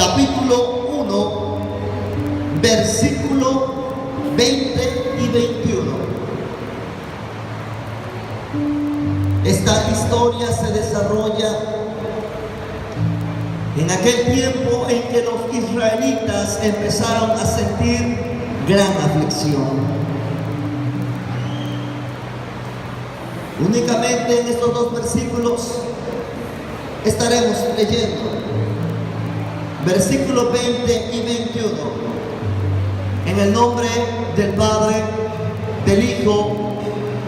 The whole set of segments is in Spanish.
capítulo 1, versículo 20 y 21. Esta historia se desarrolla en aquel tiempo en que los israelitas empezaron a sentir gran aflicción. Únicamente en estos dos versículos estaremos leyendo. Versículos 20 y 21. En el nombre del Padre, del Hijo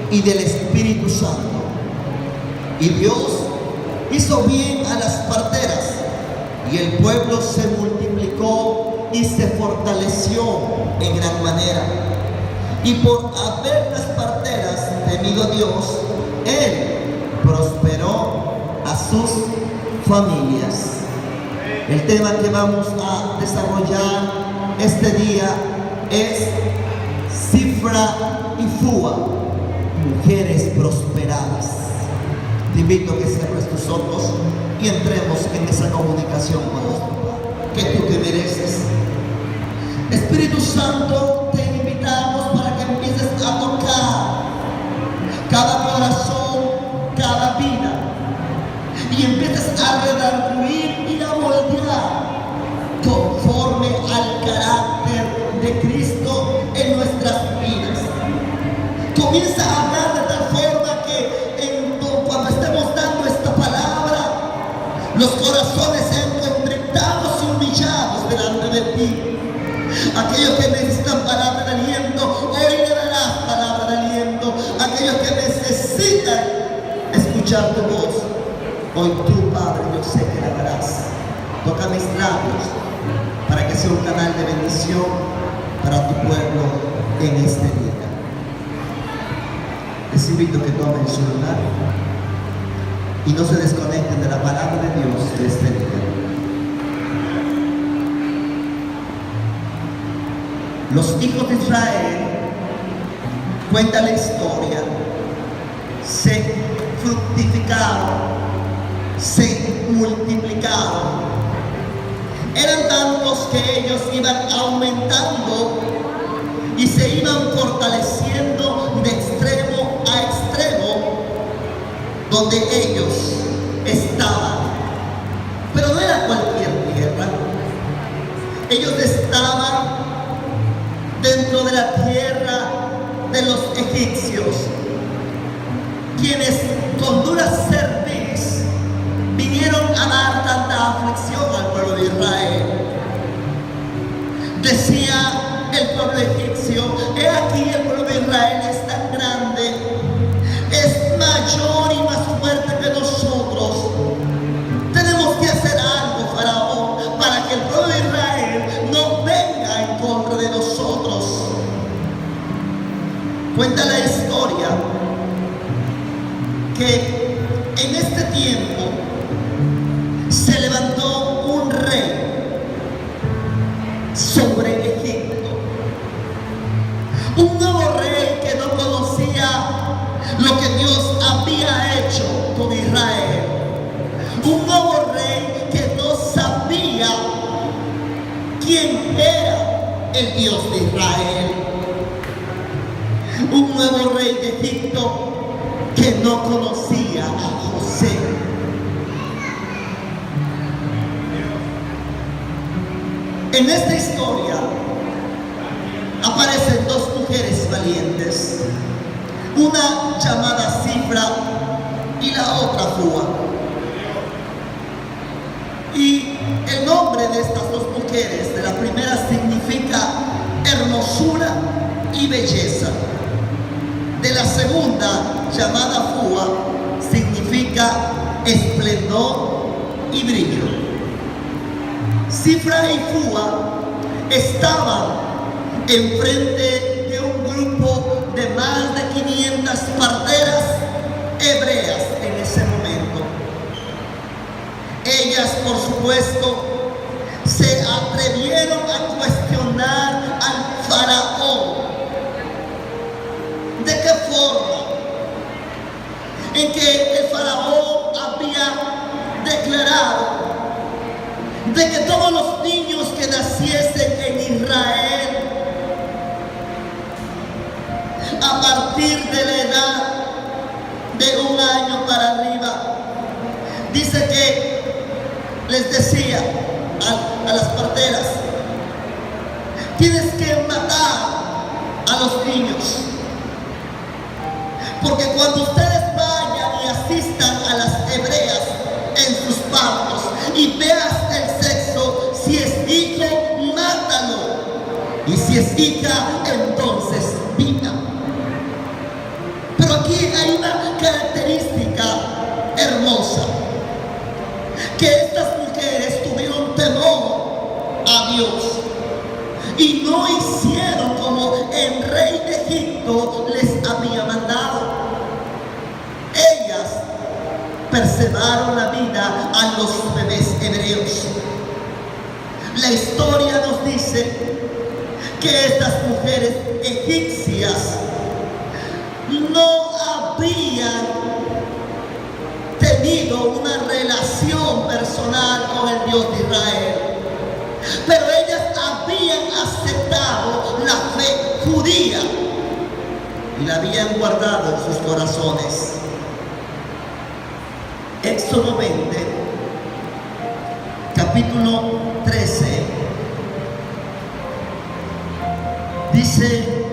y del Espíritu Santo. Y Dios hizo bien a las parteras, y el pueblo se multiplicó y se fortaleció en gran manera. Y por haber las parteras temido a Dios, Él prosperó a sus familias. El tema que vamos a desarrollar este día es Sifra y Fúa, mujeres prosperadas. Te invito a que cierres tus ojos y entremos en esa comunicación con nuestro Padre, que tú te mereces. Espíritu Santo, te invitamos para que empieces a tocar cada corazón, cada vida, y empieces a redarguir y a moldear conforme al carácter de Cristo en nuestras vidas. Comienza a hablar de tal forma que cuando estemos dando esta palabra, los corazones sean contritados y humillados delante de ti. Aquellos que necesitan palabra de aliento, hoy le darás palabra de aliento. Aquellos que necesitan escuchar tu voz, hoy tú, Padre, yo sé que la darás. Toca mis labios para que sea un canal de bendición para tu pueblo en este día. Les invito a que tomen su lugar y no se desconecten de la palabra de Dios de este día. Los hijos de Israel, cuenta la historia, se fructificaron, se multiplicaron. Eran tantos que ellos iban aumentando y se iban fortaleciendo de extremo a extremo donde ellos estaban. Pero no era cualquier tierra. Ellos estaban dentro de la tierra de los egipcios, quienes con dura cerviz vinieron a dar tanta aflicción al pueblo de Israel. Decía el pueblo egipcio: he aquí, el pueblo de Israel es tan grande, es mayor y más fuerte que nosotros. Tenemos que hacer algo, Faraón, para que el pueblo de Israel no venga en contra de nosotros. Cuenta la historia que en este tiempo se levantó un rey sobre Egipto, un nuevo rey que no conocía lo que Dios había hecho con Israel, un nuevo rey que no sabía quién era el Dios de Israel, un nuevo rey de Egipto que no conocía a José. En esta historia aparecen dos mujeres valientes, una llamada Sifra y la otra Fúa. Y el nombre de estas dos mujeres, de la primera significa hermosura y belleza. De la segunda, llamada Fúa, significa esplendor y brillo. Sifra y Fúa estaban enfrente de un grupo de más de 500 parteras hebreas en ese momento. Ellas, por supuesto, se atrevieron a cuestionar al faraón. ¿De qué forma? En que el faraón había declarado de que todos los niños que naciesen en Israel, a partir de la edad de 1 año para arriba, dice que les decía a las parteras: tienes que matar a los niños, porque cuando ustedes vayan y asistan a las hebreas en sus partos y veas el sexo, si es hijo, mátalo, y si es hija, entonces viva. Pero aquí hay una característica hermosa, que estas mujeres tuvieron temor a Dios y no hicieron como el rey de Egipto les había mandado. Ellas preservaron la vida a los bebés hebreos. La historia nos dice que estas mujeres egipcias no habían tenido una relación personal con el Dios de Israel, pero ellas habían aceptado la fe judía y la habían guardado en sus corazones. Éxodo 20, capítulo 13, dice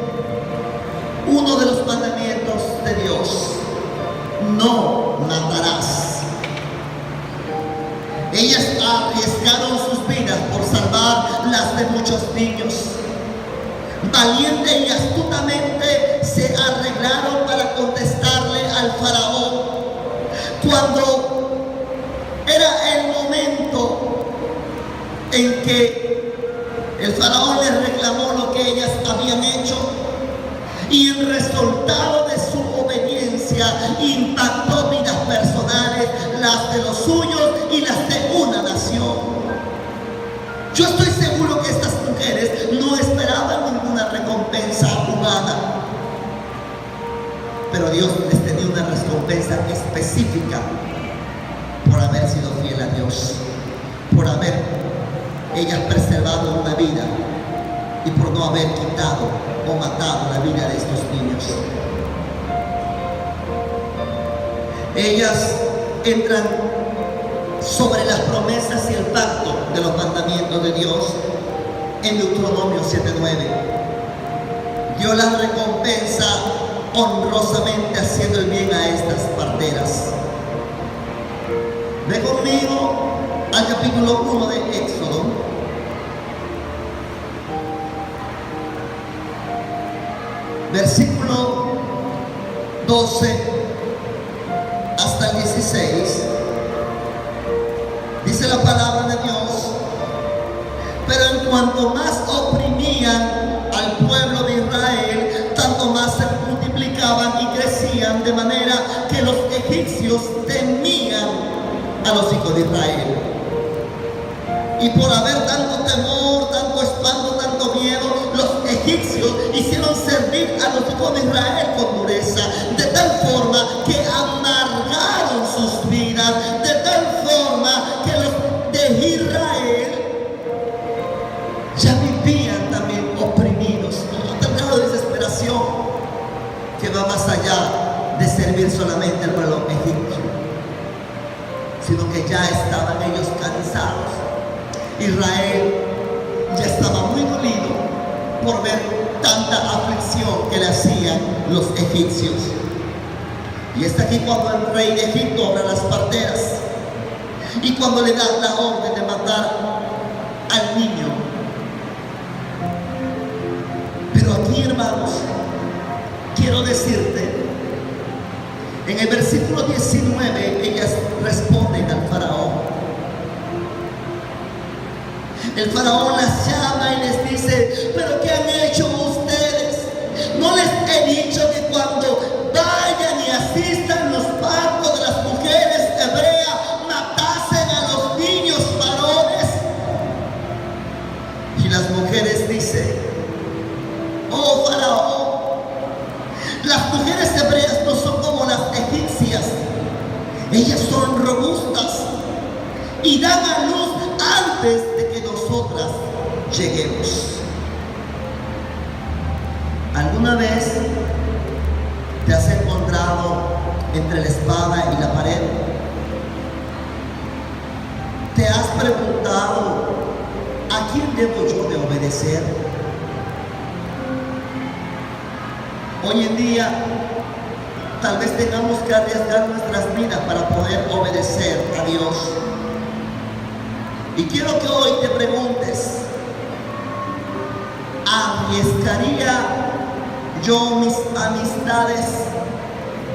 uno de los mandamientos de Dios: no matarás. Ellas arriesgaron sus vidas por salvar las de muchos niños. Valiente y astutamente se arreglaron para contestarle al faraón. Cuando era el momento en que el faraón les reclamó lo que ellas habían hecho, y el resultado de su obediencia impactó vidas personales, las de los suyos y las de una nación. Yo estoy seguro que estas mujeres no esperaban ninguna recompensa humana, pero Dios les tenía una recompensa específica por haber sido fiel a Dios, por haber ellas preservado una vida y por no haber quitado o matado la vida de estos niños. Ellas entran sobre las promesas y el pacto de los mandamientos de Dios en Deuteronomio 7:9. Dios las recompensa honrosamente haciendo el bien a estas parteras. Ve conmigo al capítulo 1 de Éxodo, versículo 12 hasta el 16. Dice la palabra de Dios: pero en cuanto más oprimían al pueblo de Israel, tanto más se multiplicaban y crecían, de manera que los egipcios temían a los hijos de Israel. Y por haber tanto temor, tanto espanto, tanto miedo, los egipcios hicieron servir a los hijos de Israel con dureza, de tal forma que amargaron sus vidas, de tal forma que los de Israel ya vivían también oprimidos, a tal grado de desesperación que va más allá de servir solamente al pueblo egipcio, sino que ya estaban ellos cansados. Israel ya estaba muy dolido por ver tanta aflicción que le hacían los egipcios. Y está aquí cuando el rey de Egipto abre las parteras y cuando le da la orden de matar al niño. Pero aquí, hermanos, quiero decirte, en el versículo 19 ellas responden al faraón. El faraón las llama y les dice: pero ¿qué han hecho ustedes? ¿No les he dicho que cuando vayan y asistan los partos de las mujeres hebreas, matasen a los niños varones? Y las mujeres dicen: oh faraón, las mujeres hebreas no son como las egipcias. Ellas son robustas y dan a luz antes de que nosotras lleguemos. ¿Alguna vez te has encontrado entre la espada y la pared? ¿Te has preguntado a quién debo yo de obedecer? Hoy en día tal vez tengamos que arriesgar nuestras vidas para poder obedecer a Dios. Y quiero que hoy te preguntes, ¿arriesgaría yo mis amistades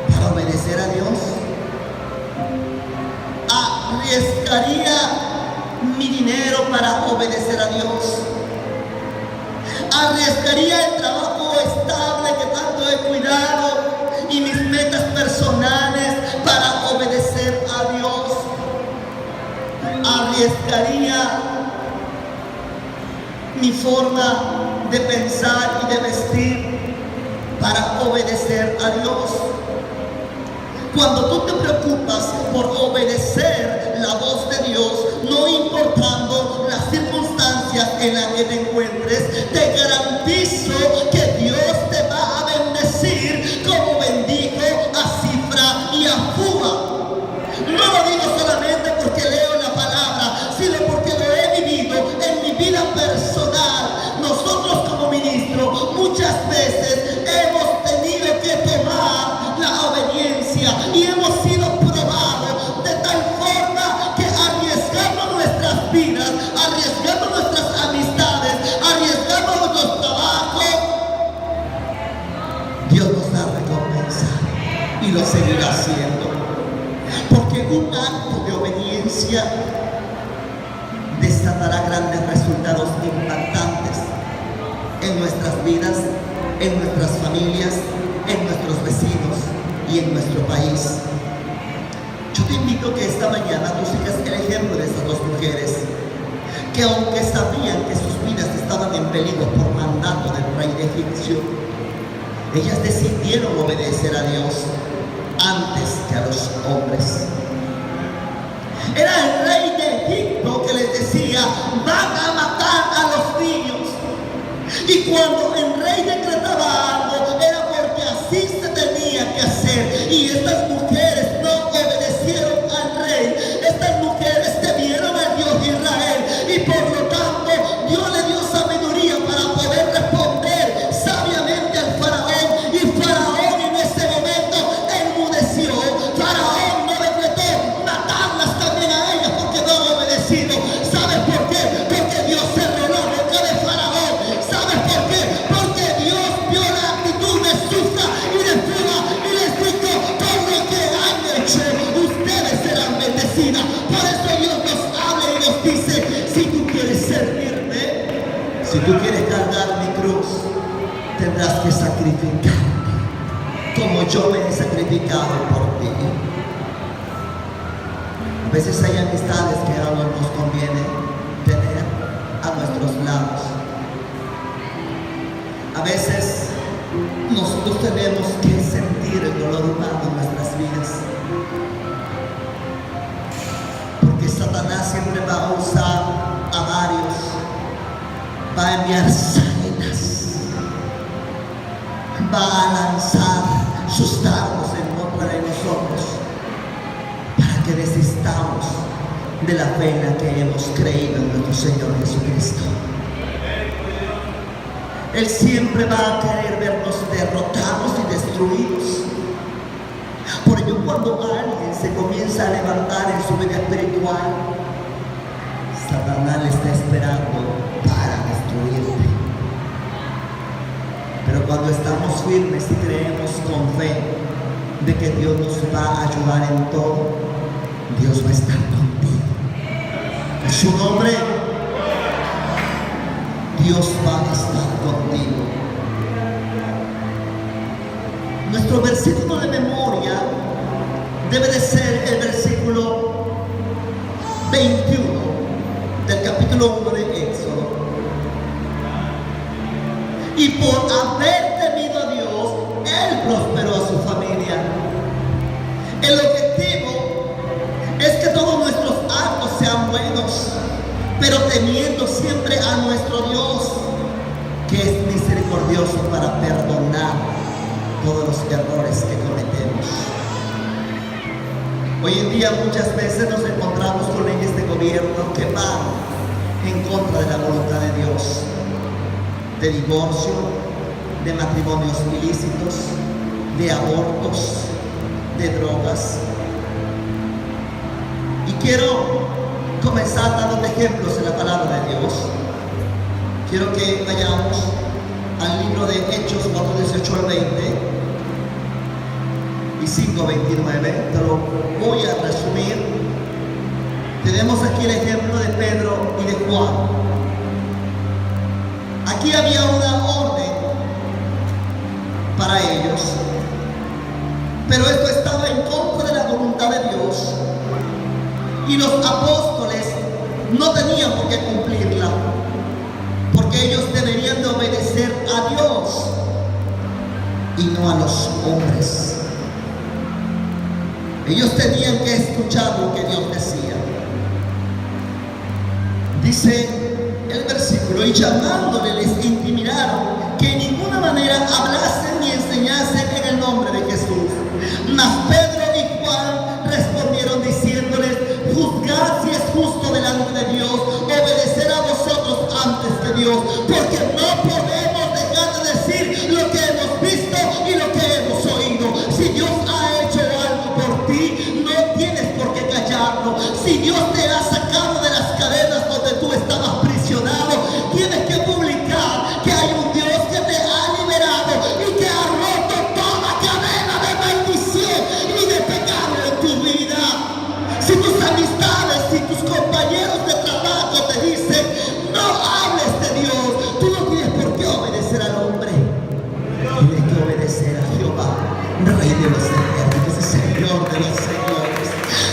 para obedecer a Dios? ¿Arriesgaría mi dinero para obedecer a Dios? ¿Arriesgaría el trabajo estable que tanto he cuidado y mis metas personales para obedecer a Dios? ¿Arriesgaría mi forma de pensar y de vestir para obedecer a Dios? Cuando tú te preocupas por obedecer la voz de Dios, no importando las circunstancias en las que te encuentres, te garantizo que Dios te va a bendecir como bendijo a Cifra y a Fua. No lo digo solamente porque leo la palabra, sino porque lo he vivido en mi vida personal. Nosotros como ministros muchas veces hemos tenido que tomar la obediencia y hemos sido probados de tal forma que arriesgamos nuestras vidas, arriesgamos nuestras amistades, arriesgamos nuestros trabajos. Dios nos da recompensa y lo seguirá haciendo, porque un acto de obediencia desatará grandes resultados impactantes en nuestras vidas, en nuestras familias, en nuestros vecinos y en nuestro país. Yo te invito a que esta mañana tú sigas el ejemplo de estas dos mujeres, que aunque sabían que sus vidas estaban en peligro por mandato del rey de Egipcio, ellas decidieron obedecer a Dios antes que a los hombres. Era el rey de Egipto que les decía: van a matar a los niños. Y cuando el rey decretaba algo, era porque así se tenía que hacer. Y estas mujeres no obedecieron al rey. Estas mujeres temieron al Dios de Israel. Y por lo tanto, Dios le dio sabiduría para poder responder sabiamente al faraón. Y faraón en ese momento enmudeció. Faraón no decretó matarlas también a ellas porque no han obedecido. ¿Sabes por qué? Porque Dios cerró la boca de faraón. ¿Sabes por qué? Porque Dios vio la actitud de Cifra y de Fua y les dijo: por lo que han hecho, ustedes serán bendecidas. Por eso Dios nos habla y nos dice: si tú quieres servirme, si tú quieres cargar mi cruz, tendrás que sacrificarte como yo me he sacrificado por ti. A veces hay amistades que ahora no nos conviene tener a nuestros lados. A veces nosotros tenemos que sentir el dolor humano en nuestras vidas, porque Satanás siempre va a usar a varios, va a enviar sátiras, va a lanzar sus dardos en contra de nosotros para que desistamos de la fe en la que hemos creído en nuestro Señor Jesucristo. Él siempre va a querer vernos derrotados y destruidos. Por ello, cuando alguien se comienza a levantar en su vida espiritual, Satanás le está esperando para destruirte. Pero cuando estamos firmes y creemos con fe de que Dios nos va a ayudar en todo, Dios va a estar contigo. En su nombre, Dios va a estar contigo. Nuestro versículo de memoria debe de ser el versículo 21 del capítulo 1 de Éxodo. Y por haber temido a Dios, Él prosperó a su familia. El objetivo es que todos nuestros actos sean buenos, pero temiendo siempre a nuestro Dios, que es misericordioso para perdonar todos los errores que cometemos. Hoy en día muchas veces nos encontramos con leyes de gobierno que van en contra de la voluntad de Dios, de divorcio, de matrimonios ilícitos, de abortos, de drogas. Y quiero comenzar dando ejemplos en la palabra de Dios. Quiero que vayamos al libro de Hechos 4:18 al 20 y 5:29. Te lo voy a resumir. Tenemos aquí el ejemplo de Pedro y de Juan. Aquí había una orden para ellos, pero esto estaba en contra de la voluntad de Dios, y los apóstoles no tenían por qué cumplirla, porque ellos deberían de obedecer a Dios y no a los hombres. Ellos tenían que escuchar lo que Dios decía. Dice el versículo: y llamándole les intimidaron que en ninguna manera hablasen ni enseñasen en el nombre de Jesús. Mas Pedro y Juan respondieron diciéndoles: juzgad si es justo delante de Dios obedecer a vosotros antes que Dios, porque no podemos dejar de decir lo que hemos visto y lo que hemos oído. Si Dios ha hecho algo por ti, no tienes por qué callarlo. Si Dios te ha sacado de las cadenas donde tú estabas prisionado, tienes que publicar que hay un Dios que te ha liberado y que ha roto toda cadena de maldición y de pecado en tu vida. Si tus amistades, si tus compañeros de trabajo te dicen: no hables de Dios, tú no tienes por qué obedecer al hombre. Tienes que obedecer a Jehová, Rey de los ejércitos, Señor de los señores.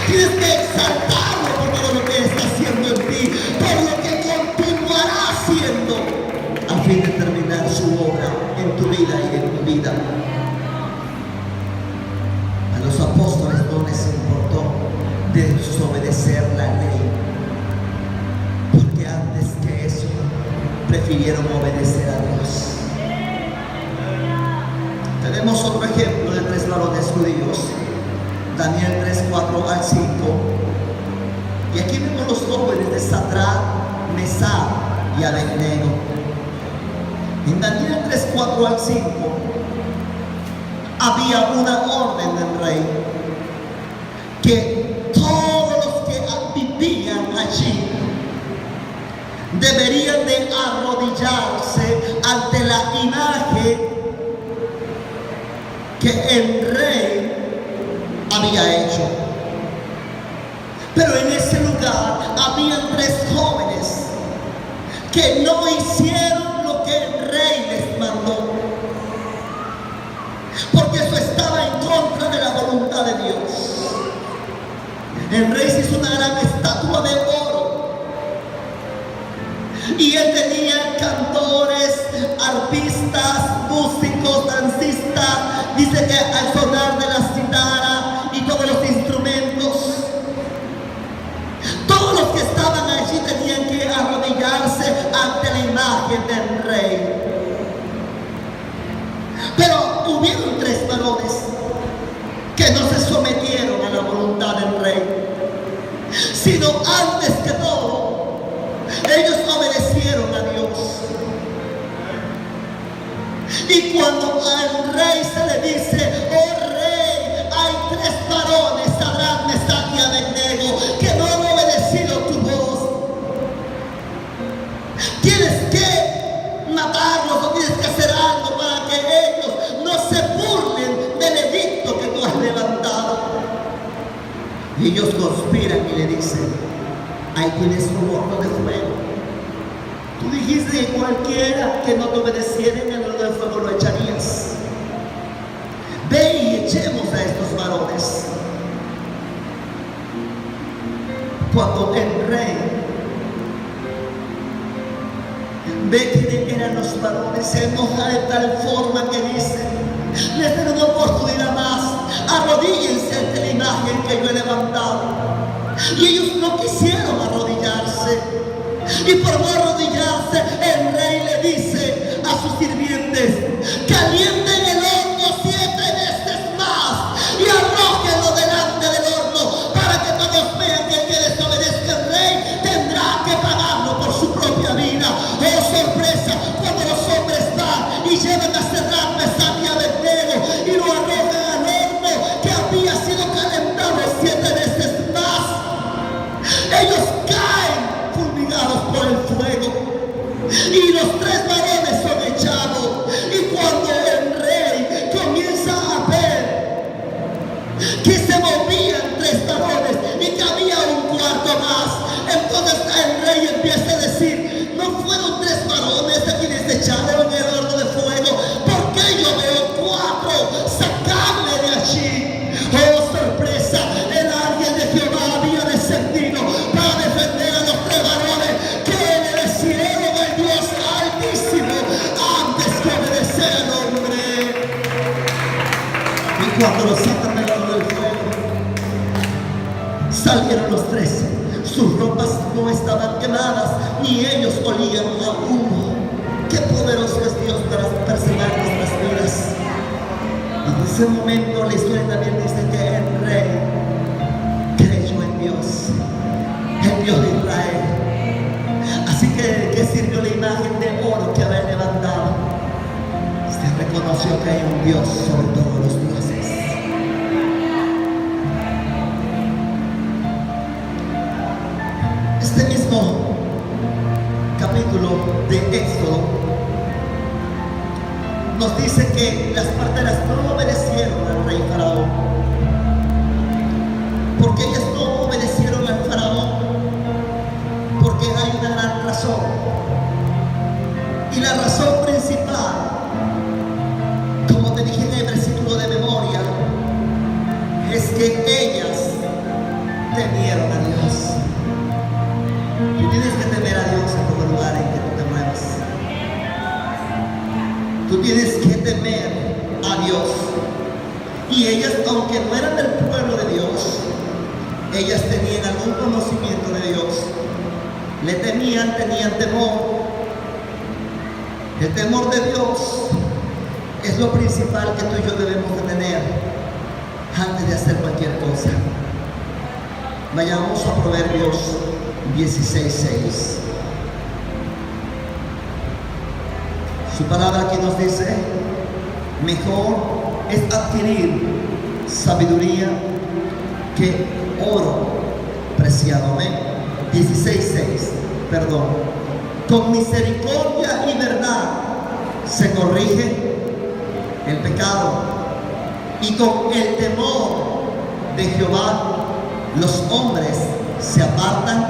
Tienes que exaltarlo por todo lo que está haciendo en ti, por lo que continuará haciendo, a fin de terminar su obra en tu vida y en tu vida. A los apóstoles no les importó desobedecer la ley, porque antes que eso prefirieron obedecer a Dios. Tenemos otro ejemplo de 3 varones judíos, Daniel 3:4 al 5. Y aquí vemos los jóvenes de Sadrach, Mesach y Abednego. En Daniel 3:4 al 5 había una orden del rey que todos los que vivían allí deberían de arrodillarse ante la imagen que el rey había hecho. Pero en ese lugar habían 3 jóvenes que no hicieron lo que el rey les mandó, porque eso estaba en contra de la voluntad de Dios. El rey se hizo una gran estatua de oro, y él tenía cantores, arpistas, músicos, danzistas. Dice que al sonar de la cítara y todos los instrumentos, todos los que estaban allí tenían que arrodillarse ante la imagen del rey. Pero hubieron 3 varones que no se sometieron a la voluntad del rey, sino antes que todo, ellos obedecieron a Dios. Y cuando al rey se le dice: oh rey, hay 3 varones, Sadrach, Mesach y Abednego, que no han obedecido tu voz, tienes que matarlos o tienes que hacer algo para que ellos no se burlen del edicto que tú has levantado. Y ellos conspiran y le dicen: ahí tienes un horno de fuego. Tú dijiste que cualquiera que no te obedeciera en el horno de fuego lo echarías. Ve y echemos a estos varones. Cuando el rey ve quiénes eran los varones, se enoja de tal forma que dice: les den una oportunidad más, arrodíllense ante la imagen que yo he levantado. Y ellos no quisieron arrodillarse. Y por no arrodillarse, el rey le dice a sus sirvientes: calienten el horno 7 veces más y arrójenlo delante del horno, para que todos vean que el que desobedezca al rey tendrá que pagarlo por su propia vida. Oh, sorpresa, cuando los hombres van y llevan a cerrar Mesac y Abednego y lo arrojan al horno que había sido calentado 7 veces más, ellos caen fulminados por el fuego y los 3 varones son echados. Y cuando el rey comienza a ver que se movían 3 varones y que había un cuarto más, entonces el rey empieza a decir: no fueron 3 varones a quienes echaron en el horno de fuego, porque yo veo 4, sacadme de allí. Oh, sorpresa, el ángel de Jehová había descendido para defender a los 3 varones que obedecieron al Dios Altísimo antes que obedecer al hombre. Y cuando los sacan del horno del fuego, salieron los 3. Sus ropas no estaban quemadas, ni ellos olían a humo. Qué poderoso es Dios para preservar nuestras vidas. En ese momento la historia también dice que el rey creyó en Dios, el Dios de Israel. Así que, ¿qué sirvió la imagen de oro que había levantado? Se reconoció que hay un Dios sobre todos los dioses. Este mismo capítulo de Éxodo nos dice que las parteras no obedecieron al rey Faraón, porque ellas no obedecieron al Faraón porque hay una gran razón, y la razón principal, como te dije en el versículo de memoria, es que ellas temieron a Dios. Tú tienes que temer a Dios en todo lugar en que tú te muevas. Tú tienes que temer a Dios. Y ellas, aunque no eran del pueblo de Dios, ellas tenían algún conocimiento de Dios. Le temían, tenían temor. El temor de Dios es lo principal que tú y yo debemos de tener antes de hacer cualquier cosa. Vayamos a Proverbios 16:6. Su palabra aquí nos dice: mejor es adquirir sabiduría que oro preciado. Amén. 16:6, perdón. Con misericordia y verdad se corrige el pecado, y con el temor de Jehová los hombres se apartan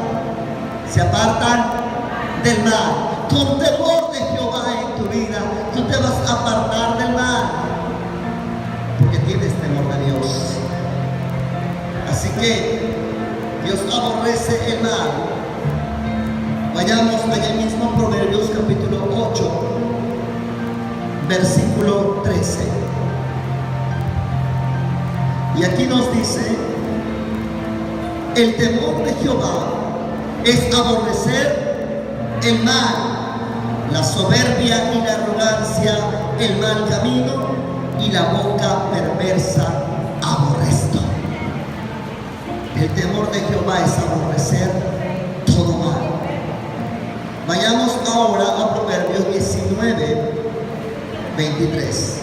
del mal. Con temor de Jehová en tu vida, tú te vas a apartar del mal, porque tienes temor de Dios. Así que Dios aborrece el mal. Vayamos allá mismo a Proverbios capítulo 8, versículo 13. Y aquí nos dice: el temor de Jehová es aborrecer el mal, la soberbia y la arrogancia, el mal camino y la boca perversa aborrezco. El temor de Jehová es aborrecer todo mal. Vayamos ahora a Proverbios 19:23.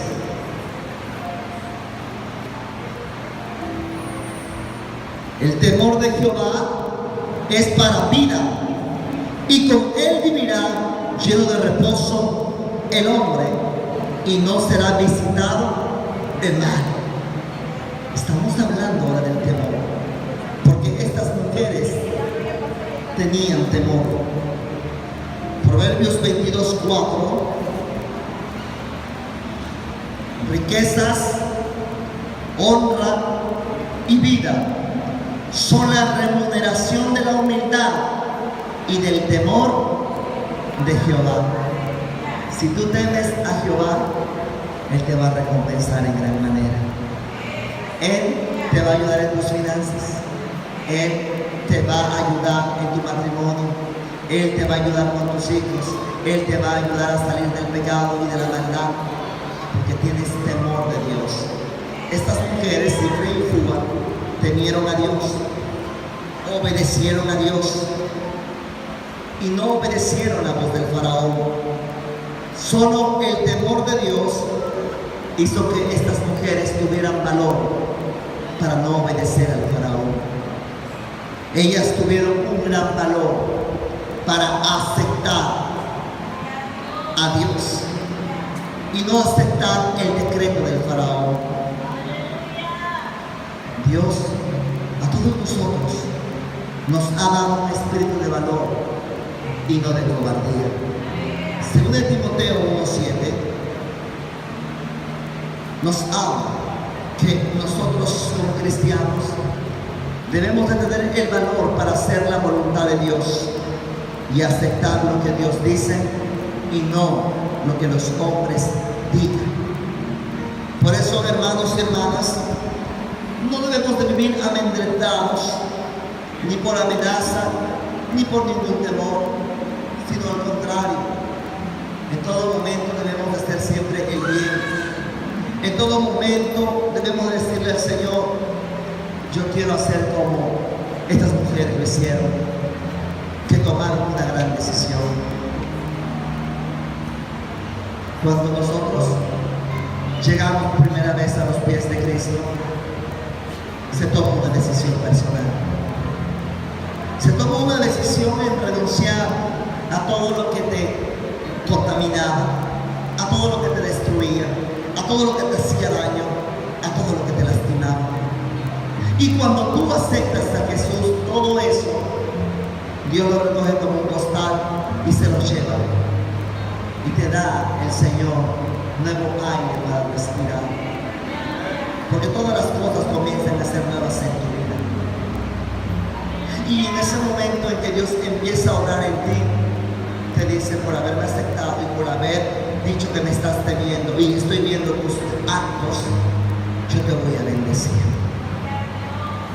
El temor de Jehová es para vida, y con él vivirá lleno de reposo el hombre, y no será visitado de mal. Estamos hablando ahora del temor, porque estas mujeres tenían temor. Proverbios 22:4. Riquezas, honra y vida son la remuneración de la humildad y del temor de Jehová. Si tú temes a Jehová, Él te va a recompensar en gran manera. Él te va a ayudar en tus finanzas. Él te va a ayudar en tu matrimonio. Él te va a ayudar con tus hijos. Él te va a ayudar a salir del pecado y de la maldad, porque tienes temor de Dios. Estas mujeres, Cifra y Fúa, temieron a Dios, obedecieron a Dios y no obedecieron la voz del faraón. Solo el temor de Dios hizo que estas mujeres tuvieran valor para no obedecer al faraón. Ellas tuvieron un gran valor para aceptar a Dios y no aceptar el decreto del faraón. Dios a todos nosotros nos ha dado un espíritu de valor y no de cobardía. Según el Timoteo 1:7 nos habla que nosotros como cristianos debemos de tener el valor para hacer la voluntad de Dios y aceptar lo que Dios dice y no lo que los hombres digan. Por eso, hermanos y hermanas, no debemos de vivir amedrentados ni por amenaza ni por ningún temor, sino al contrario. En todo momento debemos de hacer siempre el bien. En todo momento debemos decirle al Señor: yo quiero hacer como estas mujeres lo hicieron, que tomaron una gran decisión. Cuando nosotros llegamos por primera vez a los pies de Cristo, se toma una decisión personal. Se toma una decisión en renunciar a todo lo que te contaminaba, a todo lo que te destruía, a todo lo que te hacía daño, a todo lo que te lastimaba. Y cuando tú aceptas a Jesús, todo eso, Dios lo recoge como un costal y se lo lleva. Y te da el Señor nuevo aire para respirar. Porque todas las cosas comienzan a ser nuevas en tu vida. Y en ese momento en que Dios empieza a obrar en ti, te dice: por haberme aceptado y por haber dicho que me estás temiendo y estoy viendo tus actos, yo te voy a bendecir.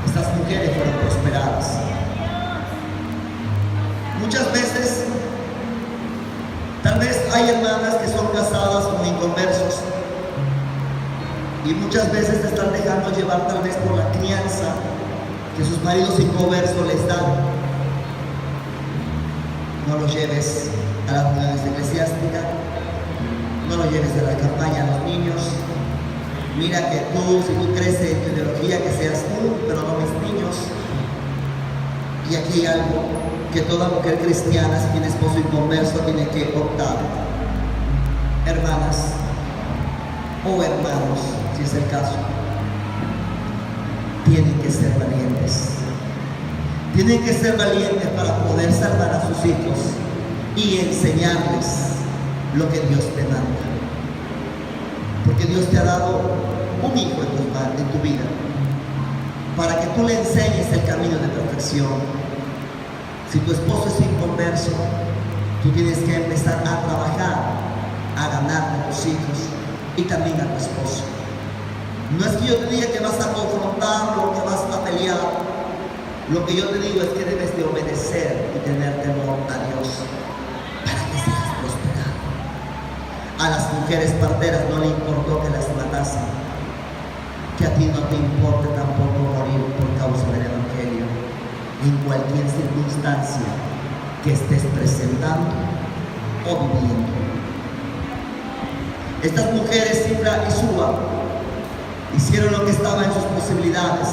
Estas mujeres fueron prosperadas. Muchas veces, tal vez hay hermanas que son casadas con inconversos y muchas veces te están dejando llevar tal vez por la crianza que sus maridos inconversos les dan. No lo lleves a las reuniones eclesiásticas, no lo lleves a la campaña a los niños. Mira que tú, si tú creces en tu ideología, que seas tú, pero no mis niños. Y aquí hay algo que toda mujer cristiana, si tiene esposo inconverso, tiene que optar. Hermanas o hermanos, si es el caso, tienen que ser valientes. Tienen que ser valientes para poder salvar a sus hijos y enseñarles lo que Dios te manda. Porque Dios te ha dado un hijo en tu vida para que tú le enseñes el camino de perfección. Si tu esposo es inconverso, tú tienes que empezar a trabajar, a ganarte a tus hijos y también a tu esposo. No es que yo te diga que vas a confrontarlo, que vas a pelear. Lo que yo te digo es que debes de obedecer y tener temor a Dios para que seas prosperado. A las mujeres parteras no le importó que las matasen. Que a ti no te importe tampoco morir por causa del Evangelio en cualquier circunstancia que estés presentando o viviendo. Estas mujeres, Cifra y Fúa, hicieron lo que estaba en sus posibilidades.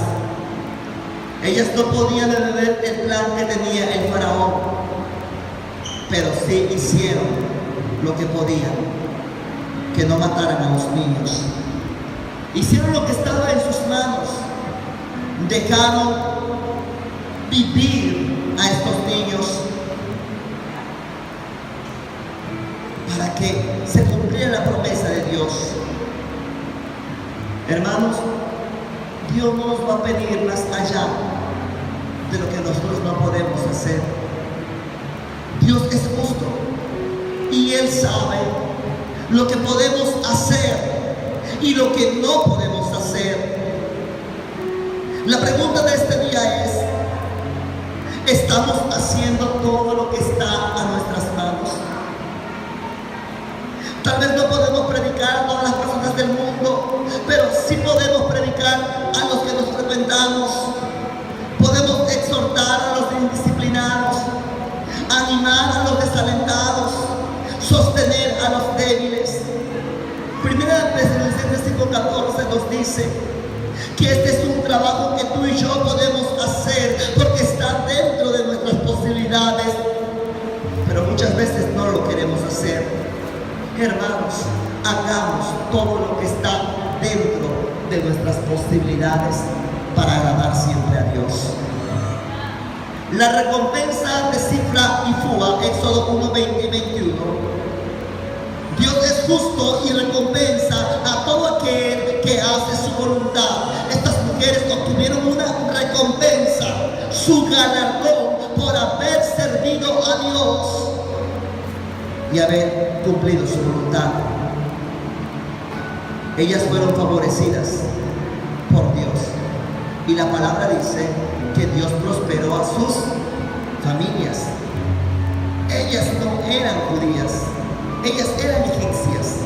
Ellas no podían ver el plan que tenía el faraón, pero sí hicieron lo que podían, que no mataran a los niños. Hicieron lo que estaba en sus manos, dejaron vivir a estos niños para que se cumpliera la promesa de Dios. Hermanos, Dios no nos va a pedir más allá de lo que nosotros no podemos hacer. Dios es justo y Él sabe lo que podemos hacer y lo que no podemos hacer. La pregunta de este día es: ¿estamos haciendo todo lo que está predicar a todas las personas del mundo, pero sí podemos predicar a los que nos frecuentamos. Podemos exhortar a los indisciplinados, animar a los desalentados, sostener a los débiles. Primera de Tesalonicenses 5:14 nos dice que este es un trabajo que tú y yo podemos hacer porque está dentro de nuestras posibilidades, pero muchas veces no lo queremos hacer. Hermanos, hagamos todo lo que está dentro de nuestras posibilidades para agradar siempre a Dios. La recompensa de Sifra y Fúa, Éxodo 1:20 y 21. Dios es justo y recompensa a todo aquel que hace su voluntad. Estas mujeres obtuvieron una recompensa, su galardón por haber servido a Dios y haber cumplido su voluntad. Ellas fueron favorecidas por Dios. Y la palabra dice que Dios prosperó a sus familias. Ellas no eran judías, ellas eran egipcias.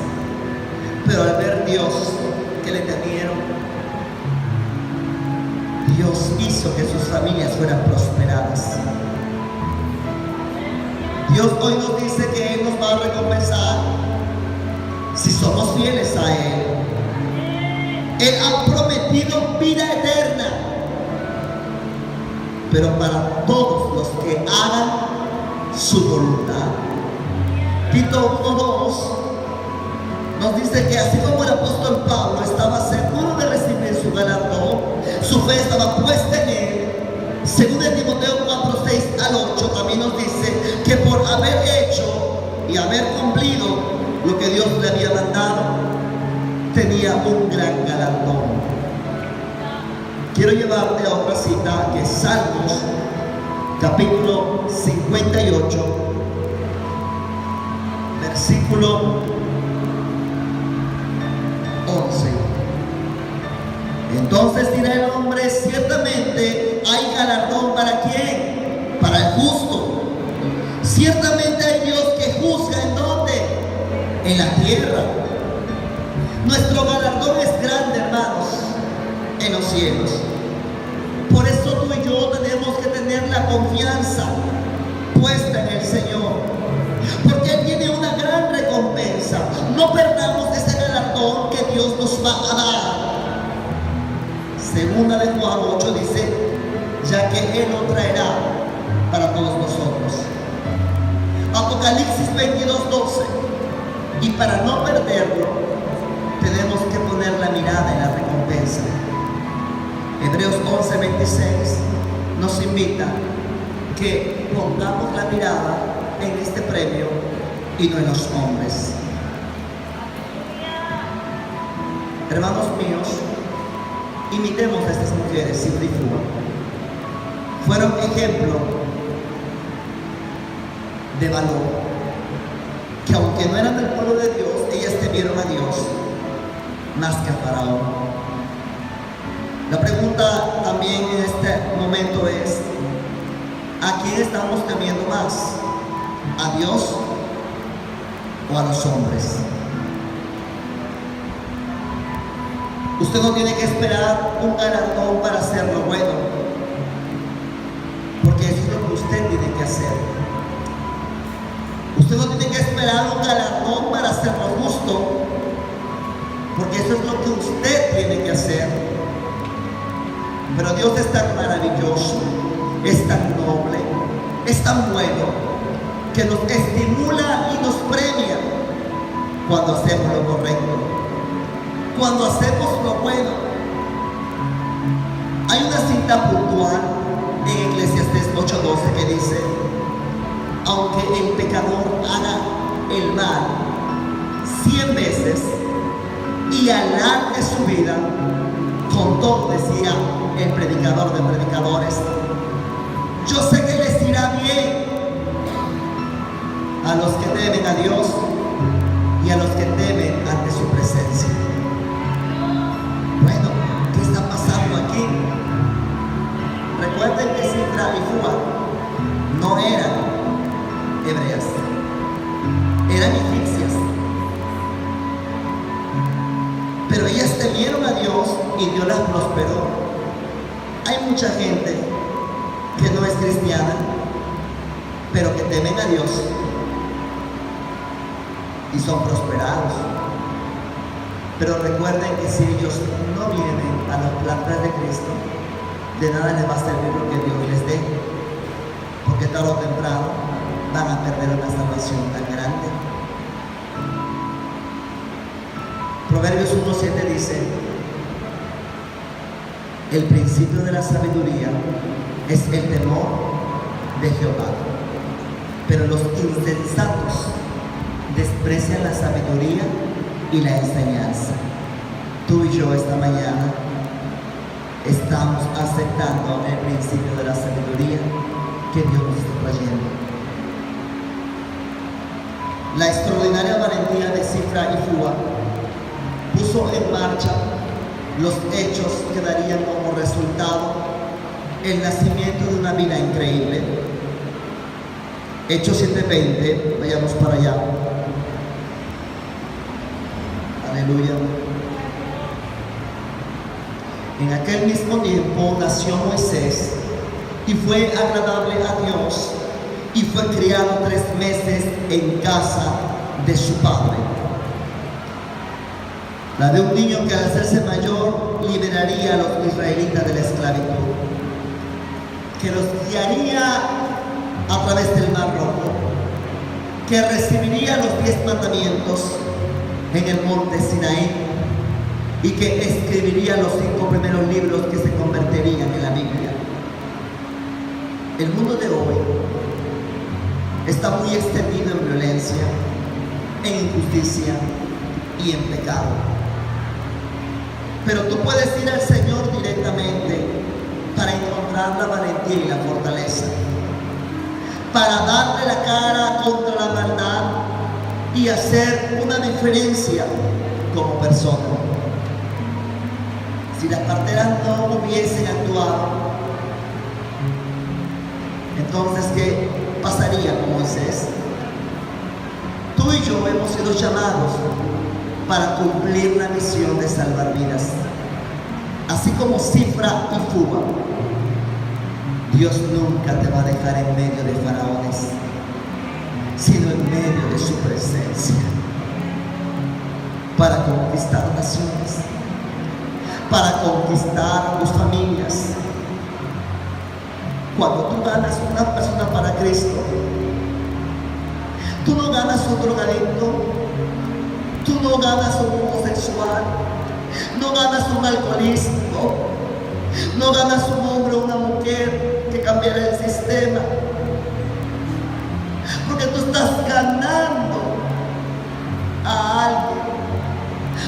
Pero al ver Dios que le temieron, Dios hizo que sus familias fueran prosperadas. Dios hoy nos dice que Él nos va a recompensar si somos fieles a Él. Él ha prometido vida eterna, pero para todos los que hagan su voluntad. Tito 1:2 nos dice que así como el apóstol Pablo estaba seguro de recibir su galardón, su fe estaba puesta en Él. Según de Timoteo 4:6-8 también nos dice que por haber hecho y haber cumplido lo que Dios le había mandado, tenía un gran galardón. Quiero llevarte a otra cita que es Salmos capítulo 58, versículo 11. Entonces dirá el hombre: ciertamente hay galardón ¿para quién? Para el justo. Ciertamente hay Dios que juzga. ¿En dónde? En la tierra. Nuestro galardón es grande, hermanos, en los cielos. Por eso tú y yo tenemos que tener la confianza puesta en el Señor, porque Él tiene una gran recompensa. No perdamos ese galardón que Dios nos va a dar. Segunda de Juan 8 dice: ya que Él lo traerá para todos nosotros. Apocalipsis 22:12. Y para no perderlo, tenemos que poner la mirada en la recompensa. Hebreos 11:26 nos invita que pongamos la mirada en este premio y no en los hombres. Hermanos míos, imitemos a estas mujeres, Sifra y Fúa. Fueron ejemplo de valor, que aunque no eran del pueblo de Dios, ellas temieron a Dios más que a Faraón. La pregunta también en este momento es: ¿a quién estamos temiendo más? ¿A Dios o a los hombres? Usted no tiene que esperar un galardón para hacer lo bueno, porque eso es lo que usted tiene que hacer. Usted no tiene que esperar un galardón para hacer lo justo, porque eso es lo que usted tiene que hacer. Pero Dios es tan maravilloso, es tan noble, es tan bueno, que nos estimula y nos premia cuando hacemos lo correcto, cuando hacemos lo bueno. Hay una cita puntual en Eclesiastés 8:12 que dice: aunque el pecador haga el mal 100 veces y alargue su vida, con todo, decía el predicador de predicadores, yo sé que les irá bien a los que temen a Dios y a los que temen ante su presencia. Bueno, ¿qué está pasando aquí? Recuerden que Sifra y Fúa no eran hebreas, eran egipcias. Ellos temieron a Dios y Dios las prosperó. Hay mucha gente que no es cristiana, pero que temen a Dios y son prosperados. Pero recuerden que si ellos no vienen a los planes de Cristo, de nada les va a servir lo que Dios les dé, porque tarde o temprano van a perder una salvación tan grande. Proverbios 1:7 dice: el principio de la sabiduría es el temor de Jehová, pero los insensatos desprecian la sabiduría y la enseñanza. Tú y yo esta mañana estamos aceptando el principio de la sabiduría que Dios nos está trayendo. La extraordinaria valentía de Sifra y Fua puso en marcha los hechos que darían como resultado el nacimiento de una vida increíble. Hechos 7:20, vayamos para allá. Aleluya. En aquel mismo tiempo nació Moisés y fue agradable a Dios y fue criado 3 meses en casa de su padre. La de un niño que al hacerse mayor liberaría a los israelitas de la esclavitud, que los guiaría a través del Mar Rojo, que recibiría los 10 mandamientos en el monte Sinaí y que escribiría los 5 primeros libros que se convertirían en la Biblia. El mundo de hoy está muy extendido en violencia, en injusticia y en pecado. Pero tú puedes ir al Señor directamente para encontrar la valentía y la fortaleza, para darle la cara contra la maldad y hacer una diferencia como persona. Si las parteras no hubiesen actuado, entonces ¿qué pasaría con Moisés? Tú y yo hemos sido llamados para cumplir la misión de salvar vidas. Así como Sifra y Fua, Dios nunca te va a dejar en medio de faraones, sino en medio de su presencia, para conquistar naciones, para conquistar tus familias. Cuando tú ganas una persona para Cristo, tú no ganas un drogadicto, tú no ganas un homosexual, no ganas un alcoholístico, no ganas un hombre o una mujer que cambiará el sistema, porque tú estás ganando a alguien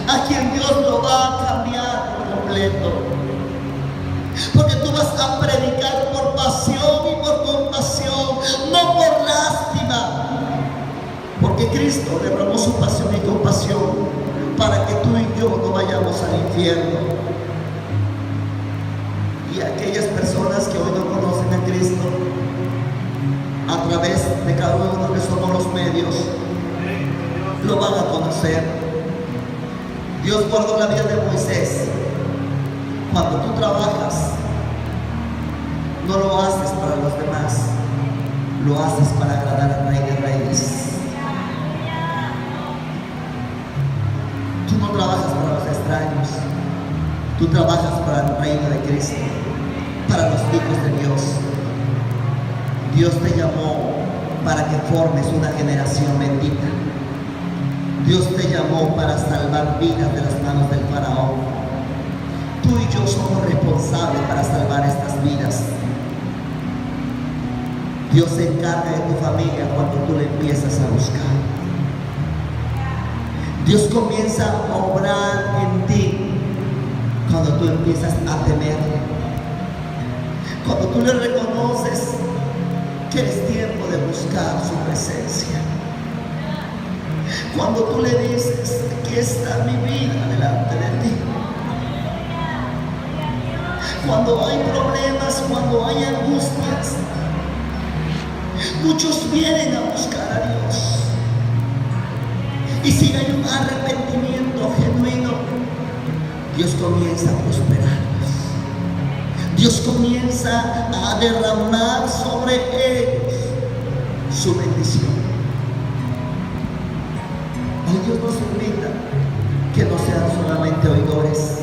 a quien Dios lo va a cambiar por completo, porque tú vas a predicar por pasión y por compasión, no por lástima, porque Cristo derramó su pasión y compasión para que tú y yo no vayamos al infierno. Y aquellas personas que hoy no conocen a Cristo, a través de cada uno que somos los medios, lo van a conocer. Dios guardó la vida de Moisés. Cuando tú trabajas, no lo haces para los demás, lo haces para agradar al Rey de Reyes. Tú no trabajas para los extraños, tú trabajas para el reino de Cristo, para los hijos de Dios. Dios te llamó para que formes una generación bendita. Dios te llamó para salvar vidas de las manos del faraón. Tú y yo somos responsables para salvar estas vidas. Dios se encarga de tu familia cuando tú le empiezas a buscar. Dios comienza a obrar en ti cuando tú empiezas a temerle. Cuando tú le reconoces que es tiempo de buscar su presencia. Cuando tú le dices: aquí está mi vida delante de ti. Cuando hay problemas, cuando hay angustias, muchos vienen a buscar a Dios. Y si hay un arrepentimiento genuino, Dios comienza a prosperarlos. Dios comienza a derramar sobre ellos su bendición. Hoy Dios nos invita que no sean solamente oidores.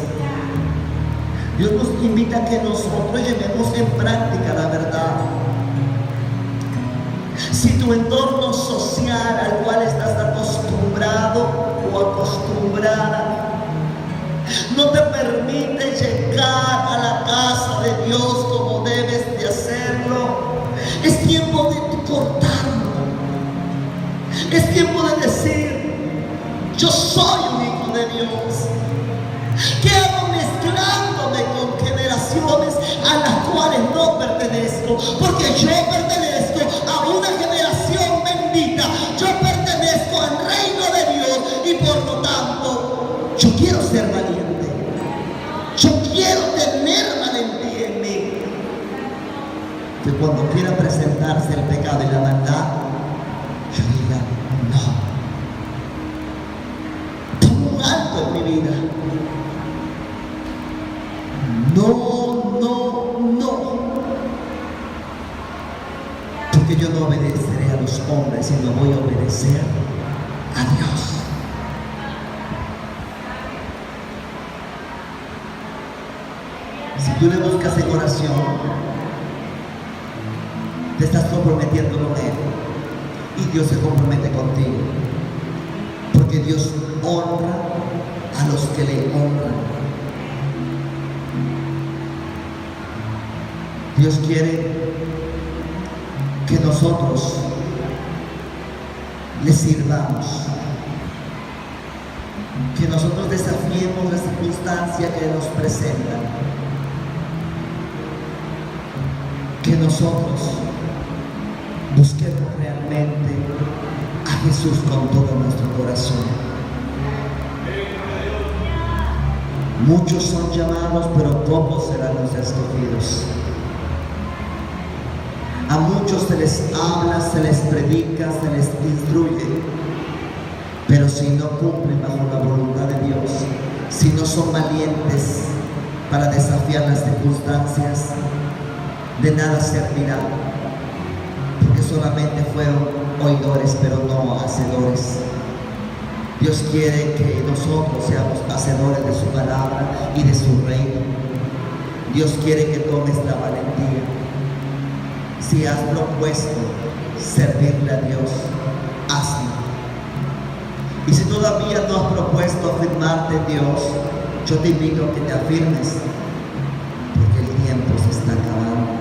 Dios nos invita a que nosotros llevemos en práctica la verdad. Si tu entorno social al cual estás acostumbrado o acostumbrada no te permite llegar a la casa de Dios como debes de hacerlo, es tiempo de cortarlo. Es tiempo de decir: yo soy un hijo de Dios. ¿Qué hago mezclándome con generaciones a las cuales no pertenezco? Porque yo pertenezco a una generación bendita. Yo pertenezco al reino de Dios y por lo tanto yo quiero ser valiente. Yo quiero tener valentía en mí. Que cuando quiera presentarse el pecado y la maldad, yo diga: no. Pongo un alto en mi vida. No, no, no. Porque yo no obedeceré a los hombres, sino voy a obedecer a Dios. Si tú le buscas en oración, te estás comprometiendo con Él y Dios se compromete contigo. Porque Dios honra a los que le honran. Dios quiere que nosotros le sirvamos, que nosotros desafiemos la circunstancia que nos presenta, que nosotros busquemos realmente a Jesús con todo nuestro corazón. Muchos son llamados, pero pocos serán los escogidos. A muchos se les habla, se les predica, se les instruye, pero si no cumplen bajo la voluntad de Dios, si no son valientes para desafiar las circunstancias, de nada servirá, porque solamente fueron oidores, pero no hacedores. Dios quiere que nosotros seamos hacedores de su palabra y de su reino. Dios quiere que tomes la valentía. Si has propuesto servirle a Dios, hazlo. Y si todavía no has propuesto afirmarte en Dios, yo te invito a que te afirmes, porque el tiempo se está acabando.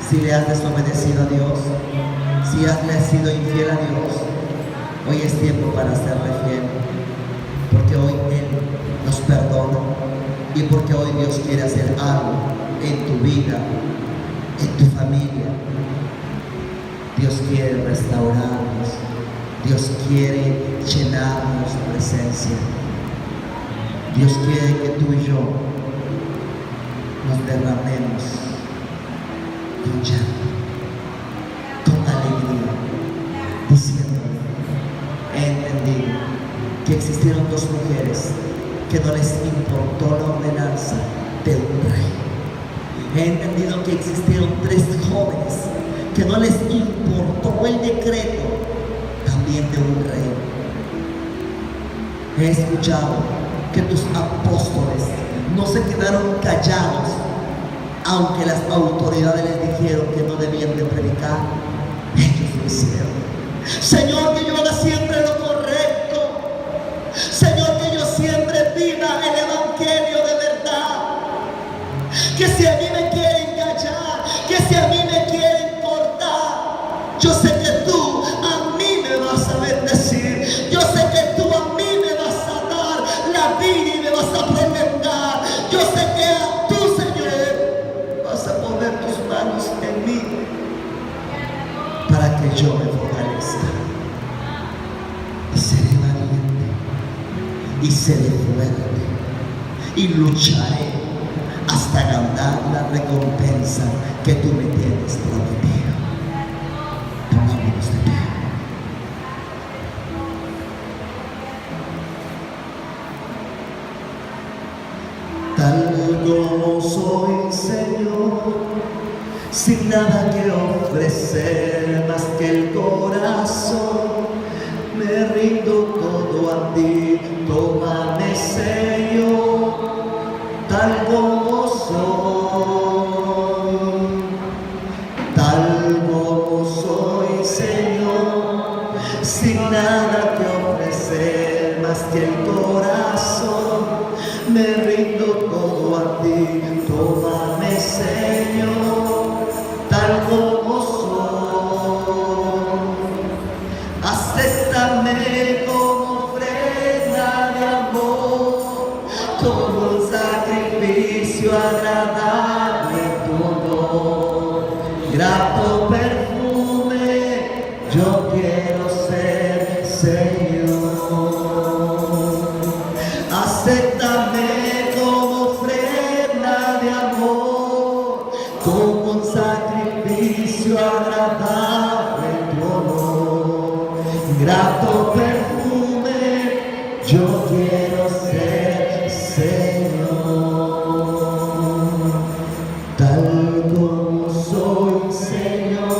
Si le has desobedecido a Dios, si le has sido infiel a Dios, hoy es tiempo para serle fiel, porque hoy Él nos perdona y porque hoy Dios quiere hacer algo en tu vida, en tu familia. Dios quiere restaurarnos. Dios quiere llenarnos de su presencia. Dios quiere que tú y yo nos derramemos con llanto, con alegría, diciendo: he entendido que existieron dos mujeres que no les importó la ordenanza de un rey. He entendido que existieron tres jóvenes que no les importó el decreto también de un rey. He escuchado que tus apóstoles no se quedaron callados, aunque las autoridades les dijeron que no debían de predicar. Ellos lo hicieron. Señor, que yo haga siempre lo correcto. Señor, que yo siempre viva el evangelio de verdad. Que si a mí me quieren callar, que si a mí me quieren cortar, yo sé que tú a mí me vas a bendecir. Yo sé que tú a mí me vas a dar la vida y me vas a prolongar. Yo sé que tú, Señor, vas a poner tus manos en mí para que yo me fortalezca. Y seré valiente, y seré fuerte, y lucharé hasta ganar la recompensa que tú me tienes prometido. Pongámonos de pie. sin nada que ofrecer más que el corazón, me rindo todo a ti, tómame Señor, tal como soy Señor, sin nada que ofrecer más que el corazón, me rindo todo a ti, tómame Señor, tal como soy. Acéptame como ofrenda de amor, como un sacrificio agradable tu honor. Grato perfume, yo quiero ser Señor. Acéptame como ofrenda de amor, como un sacrificio agradable tu honor. Grato perfume, yo quiero ser Señor, tal como soy Señor.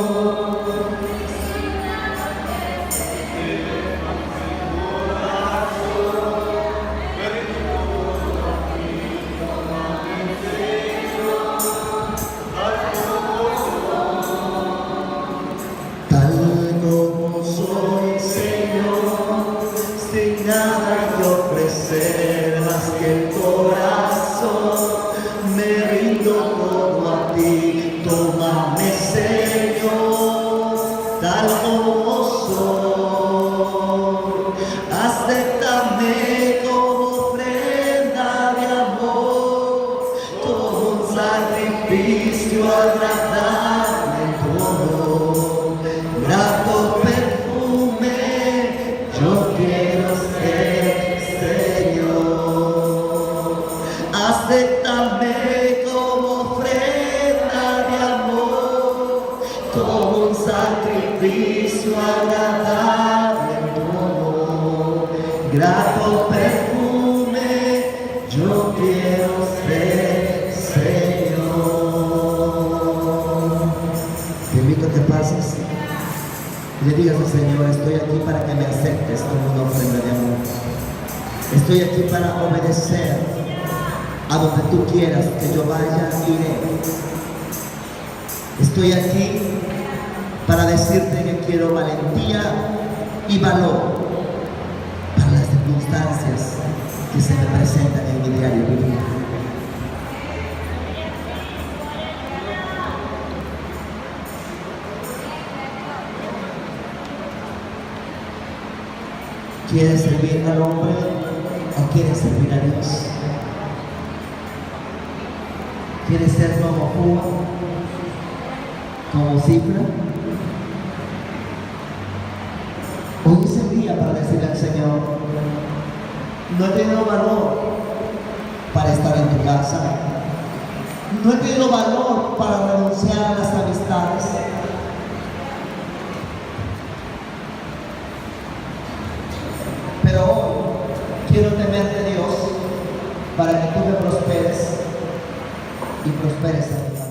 Tal como soy Señor, sin nada que ofrecer más que el corazón, me rindo todo a ti, tómame Señor, tal como soy. Acéptame como ofrenda de amor, como un sacrificio agradable tu honor. Grato perfume, yo quiero ser Señor. Acéptame como ofrenda de amor, como un sacrificio agradable tu honor. Grato perfume, yo quiero ser Señor. Te invito a que pases y le digas al Señor: estoy aquí para que me aceptes como una ofrenda de amor. Estoy aquí para obedecer. A donde tú quieras que yo vaya, iré. Estoy aquí para decirte que quiero valentía y valor para las circunstancias que se me presentan en mi diario vivir. ¿Quieres servir al hombre o quieres servir a Dios? ¿Quieres ser como Púa? ¿Como Cifra? Hoy es el día para decirle al Señor: no he tenido valor para estar en tu casa, no he tenido valor para renunciar a las amistades, pero hoy quiero temer de Dios para que tú me prosperes y prosperes a ti.